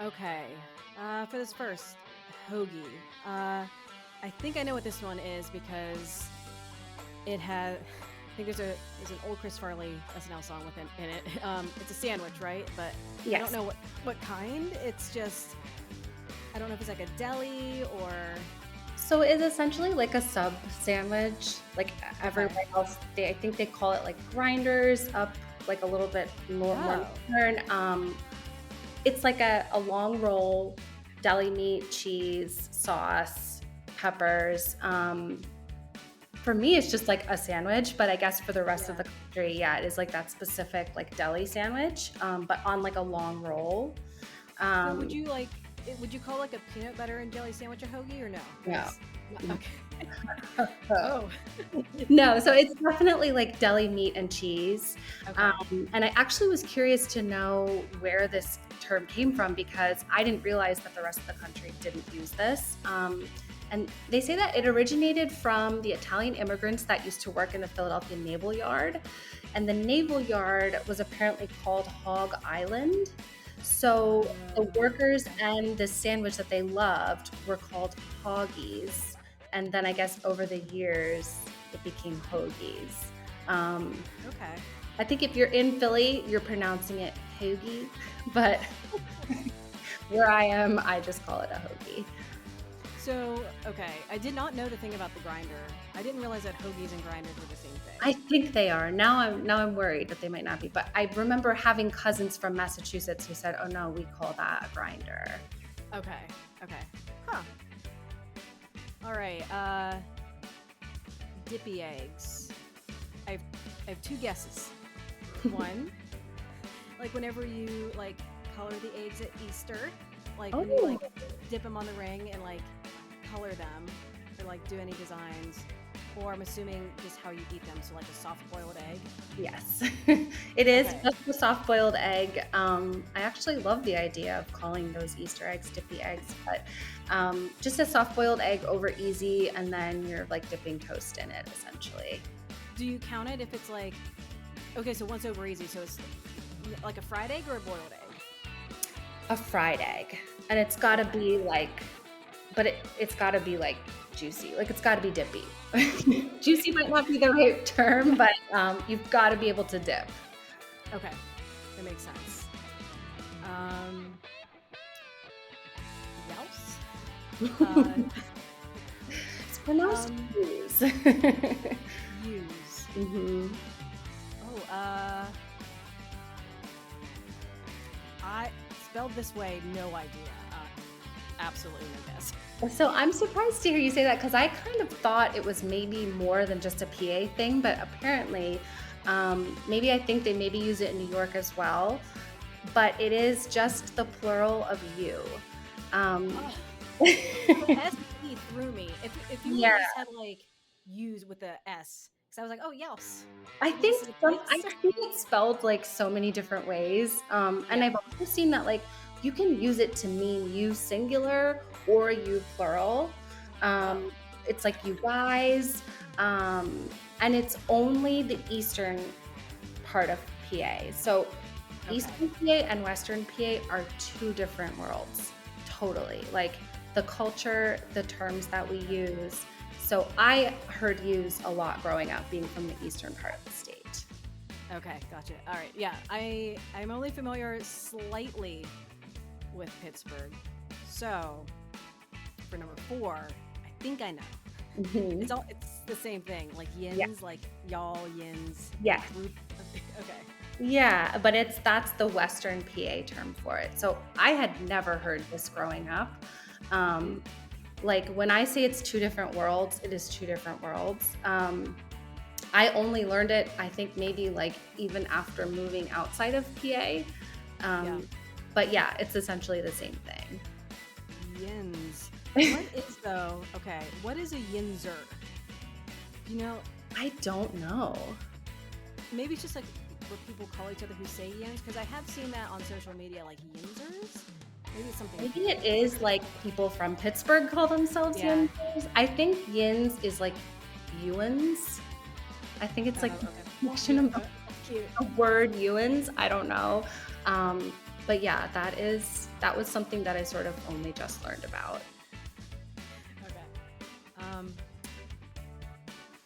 Okay. For this first, Hoagie. I think I know what this one is because it has. I think there's an old Chris Farley SNL song with it in it. It's a sandwich, right? But I don't Yes. know what kind. It's just I don't know if it's like a deli or So it's essentially like a sub sandwich. Like okay. everywhere else, I think they call it like grinders up like a little bit more Oh, modern. It's like a long roll, deli meat, cheese, sauce, peppers. For me, it's just like a sandwich, but I guess for the rest of yeah. the country, yeah, it is like that specific like deli sandwich, but on like a long roll. So would Um, you would you call like a peanut butter and jelly sandwich a hoagie or no? no. Because okay. Oh, No, so it's definitely like deli meat and cheese. okay. And I actually was curious to know where this term came from because I didn't realize that the rest of the country didn't use this. And they say that it originated from the Italian immigrants that used to work in the Philadelphia Naval Yard. And the Naval Yard was apparently called Hog Island. So the workers and the sandwich that they loved were called hoggies. And then I guess over the years, it became hoagies. Um, Okay. I think if you're in Philly, you're pronouncing it hoagie, but where I am, I just call it a hoagie. So, okay, I did not know the thing about the grinder. I didn't realize that hoagies and grinders were the same thing. I think they are. Now I'm worried that they might not be, but I remember having cousins from Massachusetts who said, "Oh no, we call that a grinder." Okay. Okay. Huh. All right. Dippy eggs. I've I have two guesses. One, like whenever you like color the eggs at Easter, like when you Oh, like dip them on the ring and like color them or like do any designs, or I'm assuming just how you eat them, so like a soft boiled egg. yes, it is Okay. just a soft-boiled egg. I actually love the idea of calling those Easter eggs Dippy eggs, but just a soft-boiled egg over easy, and then you're like dipping toast in it essentially. Do you count it if it's like okay, so once over easy, so it's like a fried egg or a boiled egg? A fried egg, and it's got to Okay. be like, but it's got to be like juicy. Like it's got to be dippy. Juicy might not be the right term, but you've got to be able to dip. Okay. That makes sense. Um, Youse? Uh, It's pronounced um, use. use. hmm Oh, I spelled this way, no idea. Absolutely no guess. So I'm surprised to hear you say that because I kind of thought it was maybe more than just a PA thing, but apparently, maybe I think they maybe use it in New York as well. But it is just the plural of you. Um, Oh, the SE threw me. If you would yeah, have just had like use with the S, because I was like, oh, Youse. I Use think the I kids. see it spelled like so many different ways. And Yeah. I've also seen that like you can use it to mean you singular or you plural. Oh, Um, it's like you guys, and it's only the eastern part of PA. So okay. Eastern PA and Western PA are two different worlds, totally. Like the culture, the terms that we use. So I heard use a lot growing up, being from the eastern part of the state. Okay, gotcha. All right. Yeah, I'm only familiar slightly with Pittsburgh. So, for number 4, I think I know. Mhm. It's the same thing, like Yeah. Yinz, like y'all, Yinz, Yeah. group. Okay. Yeah, but that's the Western PA term for it. So I had never heard this growing up. Um, like when I say it's two different worlds, it is two different worlds. I only learned it, I think maybe like even after moving outside of PA. Yeah. Um, but yeah, it's essentially the same thing. Yinz. What is though? Okay, what is a Yinzer? You know, I don't know. maybe it's just like what people call each other who say Yins, because I have seen that on social media, like Yinzers. Maybe it's something Maybe it different. is like people from Pittsburgh call themselves Yeah. Yinzers. I think Yins is like Ewans. I think it's like Okay. a collection You. of Cute. a word Ewans. I don't know. Um, But yeah, that was something that I sort of only just learned about. Okay.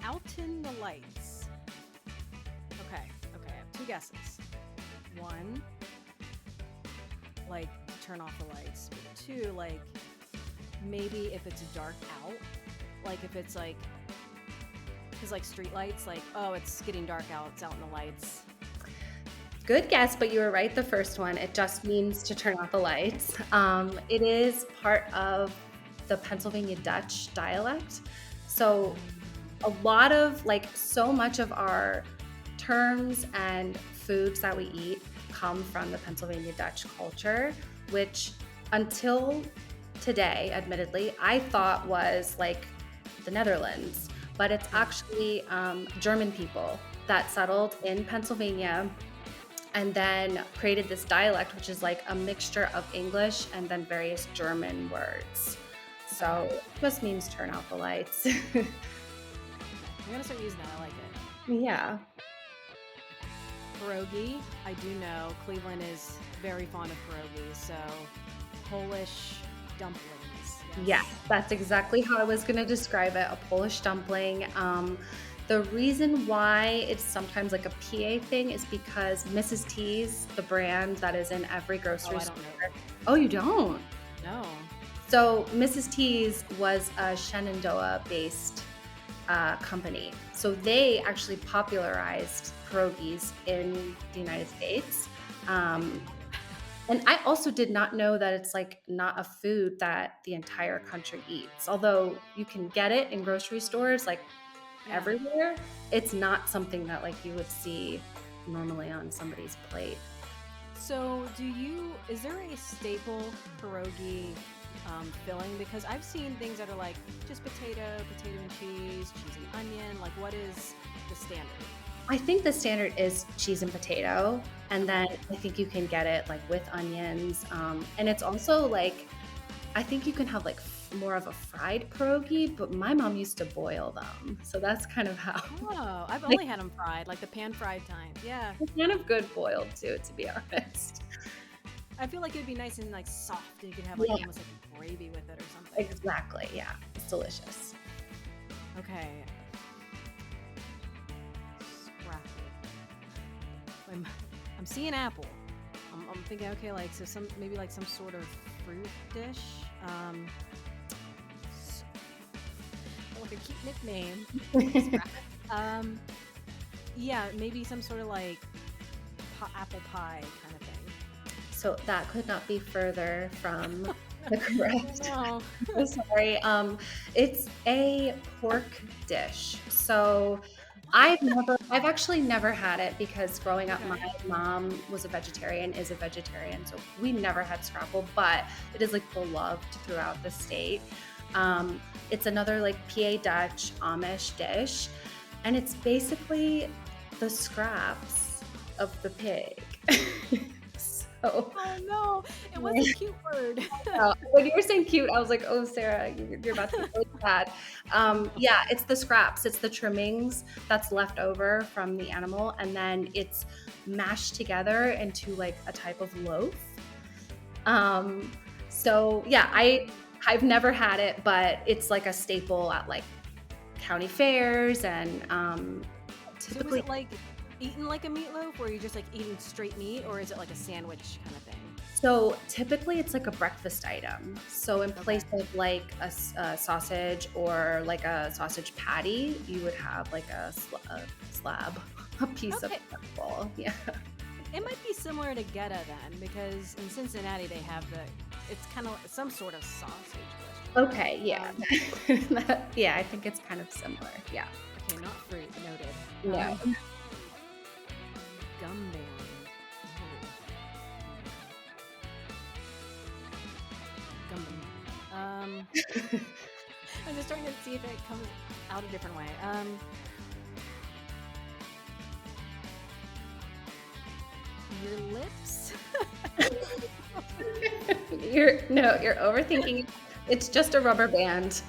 Outen The Lights. Okay. I have two guesses. One, like turn off the lights. But two, like maybe if it's dark out, like if it's like, because like street lights, like, oh, it's getting dark out, it's out in the lights. Good guess, but you were right the first one. It just means to turn off the lights. It is part of the Pennsylvania Dutch dialect. So a lot of, like, so much of our terms and foods that we eat come from the Pennsylvania Dutch culture, which until today, admittedly, I thought was like the Netherlands, but it's actually German people that settled in Pennsylvania and then created this dialect, which is like a mixture of English and then various German words. So it just means turn out the lights. I'm gonna start using that. I like it. Yeah. Pierogi. I do know Cleveland is very fond of pierogi, so Polish dumplings. Yes, that's exactly how I was going to describe it, a Polish dumpling. The reason why it's sometimes like a PA thing is because Mrs. T's, the brand that is in every grocery store. Oh, you don't? No. So Mrs. T's was a Shenandoah-based company. So they actually popularized pierogies in the United States. And I also did not know that it's like not a food that the entire country eats. Although you can get it in grocery stores like everywhere, it's not something that like you would see normally on somebody's plate. So is there a staple pierogi filling? Because I've seen things that are like just potato and cheese and onion. Like, what is the standard? I think the standard is cheese and potato, and then I think you can get it like with onions. And it's also like, I think you can have like more of a fried pierogi, but my mom used to boil them. So that's kind of how. Oh, I've only had them fried, like the pan fried time. Yeah. It's kind of good boiled too, to be honest. I feel like it'd be nice and like soft, and you could have like almost like a gravy with it or something. Exactly. Yeah. It's delicious. Okay. I'm seeing apple. I'm thinking, okay, like so maybe like some sort of fruit dish. Like a cute nickname. Yeah, maybe some sort of like apple pie kind of thing. So that could not be further from the correct. No. I'm sorry. It's a pork dish. So I've actually never had it because growing up, my mom is a vegetarian, so we never had Scrapple, but it is like beloved throughout the state. It's another like PA Dutch Amish dish, and it's basically the scraps of the pig. Oh no, it was a cute word. When you were saying cute, I was like, oh, Sarah, you're about to be really sad. Yeah, it's the scraps. It's the trimmings that's left over from the animal, and then it's mashed together into like a type of loaf. So yeah, I've never had it, but it's like a staple at like county fairs, and typically. So is it like eaten like a meatloaf, where you're just like eating straight meat, or is it like a sandwich kind of thing? So typically it's like a breakfast item. So in place of like a sausage or like a sausage patty, you would have like a slab, a piece of Scrapple. Yeah. It might be similar to Geta then, because in Cincinnati they have it's kind of some sort of sausage. Okay, yeah. Yeah, I think it's kind of similar. Yeah. Okay, not fruit, noted. No. Gum band. I'm just trying to see if it comes out a different way. Your lips? You're overthinking. It's just a rubber band.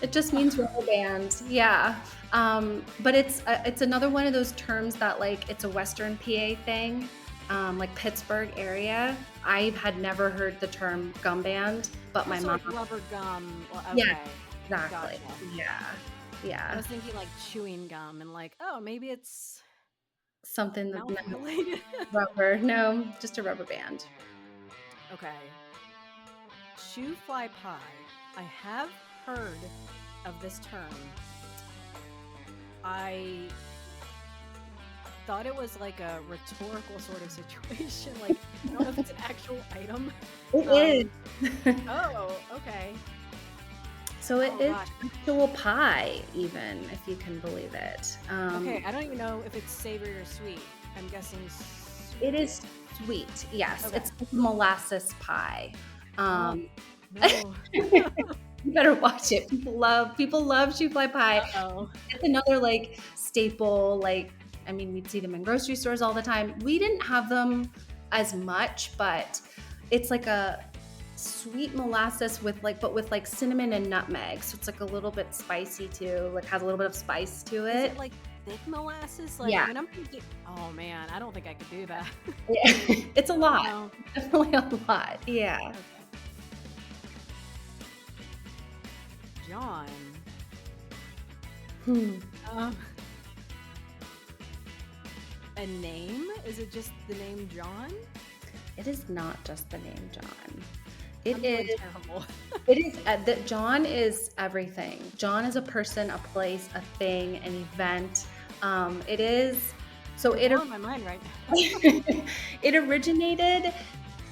It just means rubber band. Yeah. But it's another one of those terms that like it's a Western PA thing. like Pittsburgh area. I had never heard the term gum band, but my So mom. like rubber gum. Well, Yeah, okay. exactly. Gotcha. Yeah, I yeah. was thinking like chewing gum and like, oh, maybe it's Something that mouth related. rubber. No, just a rubber band. Okay. Shoofly pie. I have heard of this term. I thought it was like a rhetorical sort of situation. Like, I don't know if it's an actual item. It is. Oh, okay. So it Oh, is gosh. actual pie, even if you can believe it. Okay, I don't even know if it's savory or sweet. I'm guessing It is sweet. Yes, Okay. it's like molasses pie. no. You better watch it. People love shoofly pie. Uh-oh. It's another like staple. Like, I mean, we'd see them in grocery stores all the time. We didn't have them as much, but it's like a sweet molasses with like cinnamon and nutmeg. So it's like a little bit spicy too. Like has a little bit of spice to Is it. it like thick molasses? Like, Yeah. when I'm thinking, oh man, I don't think I could do that. Yeah. It's a lot. No. Definitely a lot. Yeah. Okay. Jawn. Um, a name? Is it just the name Jawn? It is not just the name Jawn. I'm doing terrible. It is that Jawn is everything. Jawn is a person, a place, a thing, an event. It is so You're blowing my mind right now. it originated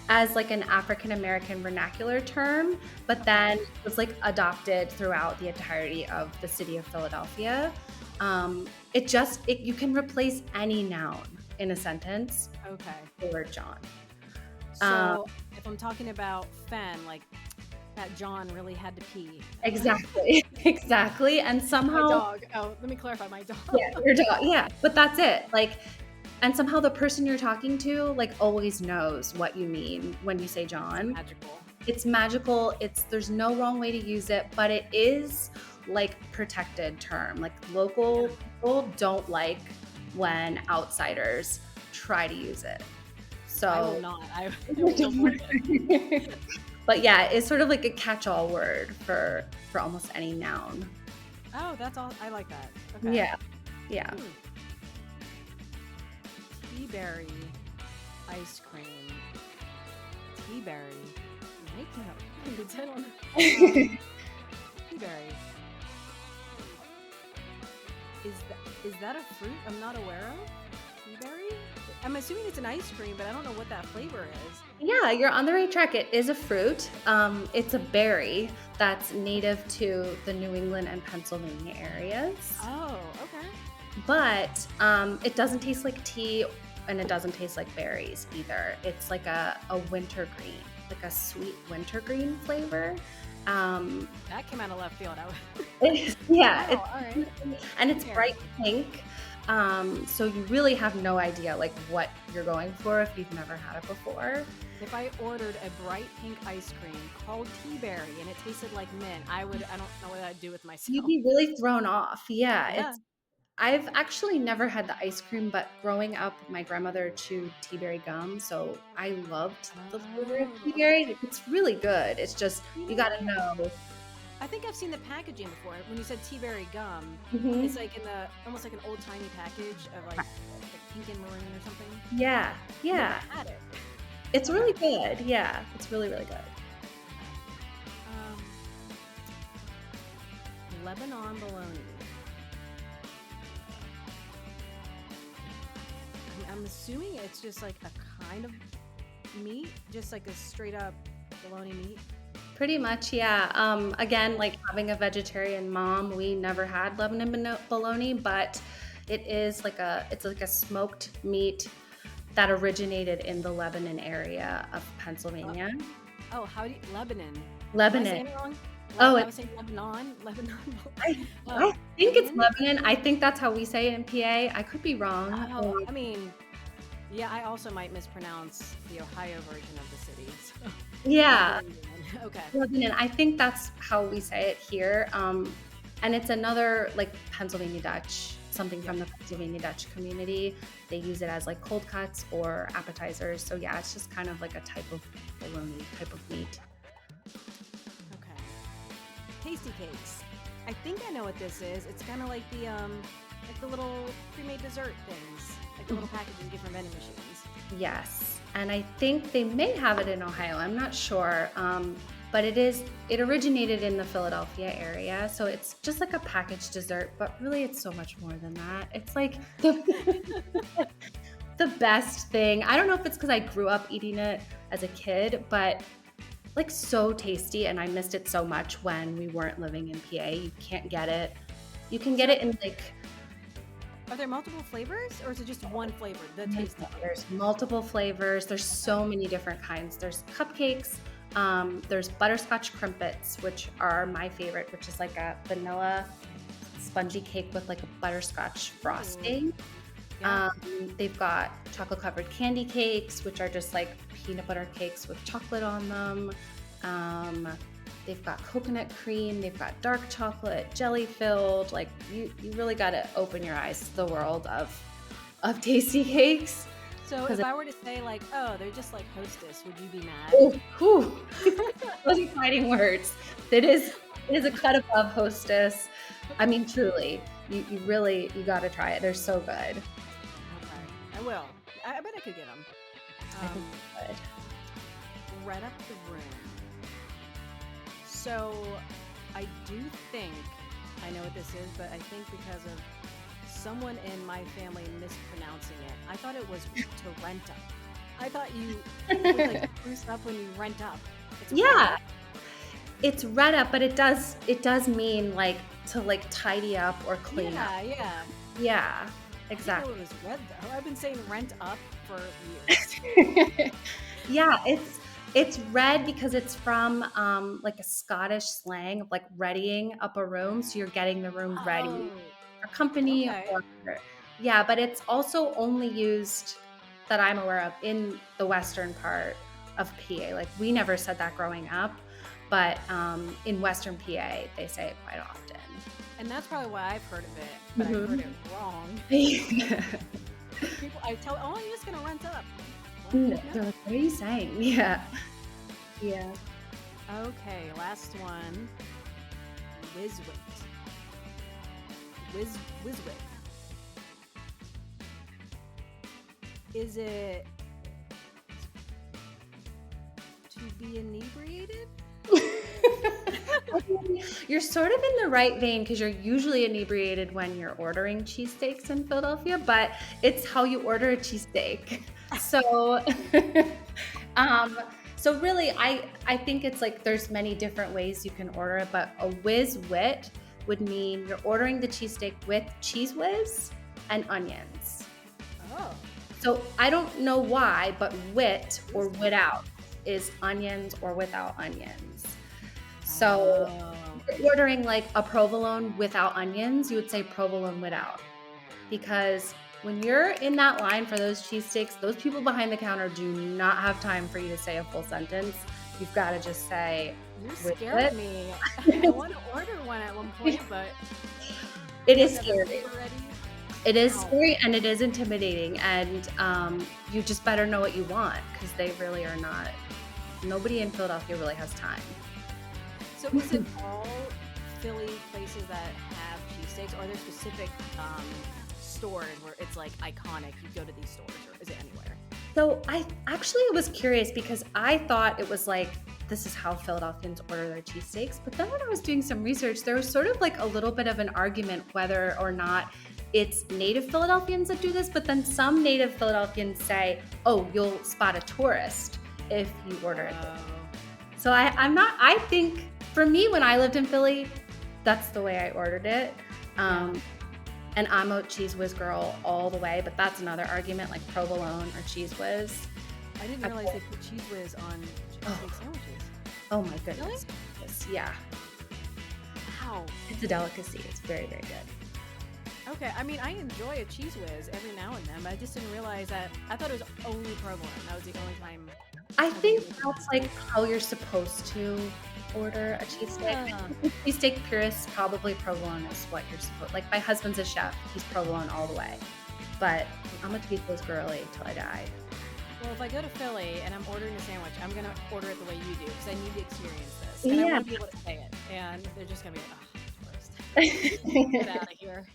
as like an African American vernacular term, but then was like adopted throughout the entirety of the city of Philadelphia. You can replace any noun in a sentence Okay. with the word Jawn. So if I'm talking about Fen, like that Jawn really had to pee. Exactly. Exactly. And My somehow dog. Oh, let me clarify, my dog. yeah, your dog. Yeah, but that's it. Like, and somehow the person you're talking to like always knows what you mean when you say Jawn. Magical. It's magical. There's no wrong way to use it, but it is like protected term. Like local people don't like when outsiders try to use it. So I will not. I will avoid it. but yeah, it's sort of like a catch-all word for almost any noun. Oh, that's all. I like that. Okay. Yeah. Yeah. Teaberry ice cream. Teaberry. Making up words. I don't know. Teaberry. Is that a fruit I'm not aware of? Teaberry? I'm assuming it's an ice cream, but I don't know what that flavor is. Yeah, you're on the right track. It is a fruit. It's a berry that's native to the New England and Pennsylvania areas. Oh, okay. But it doesn't taste like tea and it doesn't taste like berries either. It's like a wintergreen, like a sweet wintergreen flavor. That came out of left field. Yeah, Wow, all right. and it's Here. bright pink. So you really have no idea like what you're going for if you've never had it before. If I ordered a bright pink ice cream called Teaberry and it tasted like mint, I don't know what I'd do with myself. You'd be really thrown off. Yeah. I've actually never had the ice cream, but growing up, my grandmother chewed Teaberry gum, so I loved the flavor of Teaberry. It's really good. It's just you gotta know. I think I've seen the packaging before. When you said Teaberry gum, Mhm. it's like almost like an old timey package of like pink and maroon or something. Yeah, yeah. Never had it. It's really good. Yeah, it's really, really good. Lebanon Bologna. I'm assuming it's just like a kind of meat, just like a straight up bologna meat. Pretty much, yeah. Again, like having a vegetarian mom, we never had Lebanon bologna, but it's like a smoked meat that originated in the Lebanon area of Pennsylvania. Oh, how do you, Lebanon? Lebanon. Am I saying it wrong? Oh, I was saying Lebanon. I think it's Lebanon. I think that's how we say it in PA. I could be wrong. Oh, I mean, yeah, I also might mispronounce the Ohio version of the city. So. Yeah. Okay. Lebanon. I think that's how we say it here. And it's another like Pennsylvania Dutch something from the Pennsylvania Dutch community. They use it as like cold cuts or appetizers. So yeah, it's just kind of like a type of bologna, type of meat. Okay. Tastykakes. I think I know what this is. It's kind of like the little pre-made dessert things, like the little packages you get from vending machines. Yes, and I think they may have it in Ohio. I'm not sure, but it originated in the Philadelphia area, so it's just like a packaged dessert, but really it's so much more than that. It's like the best thing. I don't know if it's because I grew up eating it as a kid, but like so tasty, and I missed it so much when we weren't living in PA. You can't get it. You can get it in like... Are there multiple flavors, or is it just one flavor, the Tastykakes? There's multiple flavors. There's so many different kinds. There's cupcakes. There's butterscotch crimpets, which are my favorite, which is like a vanilla spongy cake with like a butterscotch frosting. Yeah. They've got chocolate covered candy cakes, which are just like peanut butter cakes with chocolate on them. They've got coconut cream, they've got dark chocolate, jelly filled. Like you really got to open your eyes to the world of Tastykakes. So if I were to say like, oh, they're just like Hostess, would you be mad? Oh, whew. Those are fighting words. It is a cut above Hostess. I mean, truly, you got to try it. They're so good. Okay, I will. I bet I could get them. I think you could. Red up the room. So I do think I know what this is, but I think because of someone in my family mispronouncing it, I thought it was to rent up. I thought you would like spruce up when you rent up. Yeah, it's red up, but it does mean like to like tidy up or clean up. Yeah, exactly. I didn't know it was red though. I've been saying rent up for years. Yeah, it's red because it's from like a Scottish slang of like readying up a room. So you're getting the room ready for company. Okay. Yeah, but it's also only used that I'm aware of in the western part of PA. Like we never said that growing up, but in western PA, they say it quite often. And that's probably why I've heard of it, but I've heard it wrong. People, I tell, oh, I'm just going to rent up. No, they're like, what are you saying? Yeah. Okay, last one. Whizwit. Whizwit. Is it to be inebriated? You're sort of in the right vein because you're usually inebriated when you're ordering cheesesteaks in Philadelphia, but it's how you order a cheesesteak. So, so really, I think it's like there's many different ways you can order it, but a whiz wit would mean you're ordering the cheesesteak with cheese whiz and onions. Oh. So I don't know why, but wit or without is onions or without onions. So if you're ordering like a provolone without onions, you would say provolone without. Because when you're in that line for those cheesesteaks, those people behind the counter do not have time for you to say a full sentence. You've got to just say, you're scaring me. I want to order one at one point, but it is scary. It is scary and it is intimidating, and you just better know what you want because they really are not. Nobody in Philadelphia really has time. So is it all Philly places that have cheesesteaks, or are there specific stores where it's like iconic, you go to these stores, or is it anywhere? So I actually was curious because I thought it was like, this is how Philadelphians order their cheesesteaks. But then when I was doing some research, there was sort of like a little bit of an argument whether or not it's native Philadelphians that do this. But then some native Philadelphians say, oh, you'll spot a tourist if you order it. So I think for me, when I lived in Philly, that's the way I ordered it. And I'm a Cheese Whiz girl all the way, but that's another argument, like provolone or Cheese Whiz. I didn't realize they put Cheese Whiz on cheesesteak sandwiches. Oh my goodness. Really? Yeah. Wow. It's a delicacy. It's very, very good. Okay, I mean, I enjoy a Cheese Whiz every now and then, but I just didn't realize that. I thought it was only provolone. That was the only time. I think that's like how you're supposed to order a cheesesteak. I Ah. think cheesesteak purists probably provolone is what you're supposed. Like my husband's a chef; he's provolone all the way. But I'm a toothless girly till I die. Well, if I go to Philly and I'm ordering a sandwich, I'm gonna order it the way you do because I need to experience this, and I Yeah. want to be able to say it. And they're just gonna be like, "Oh, tourist, get out of here."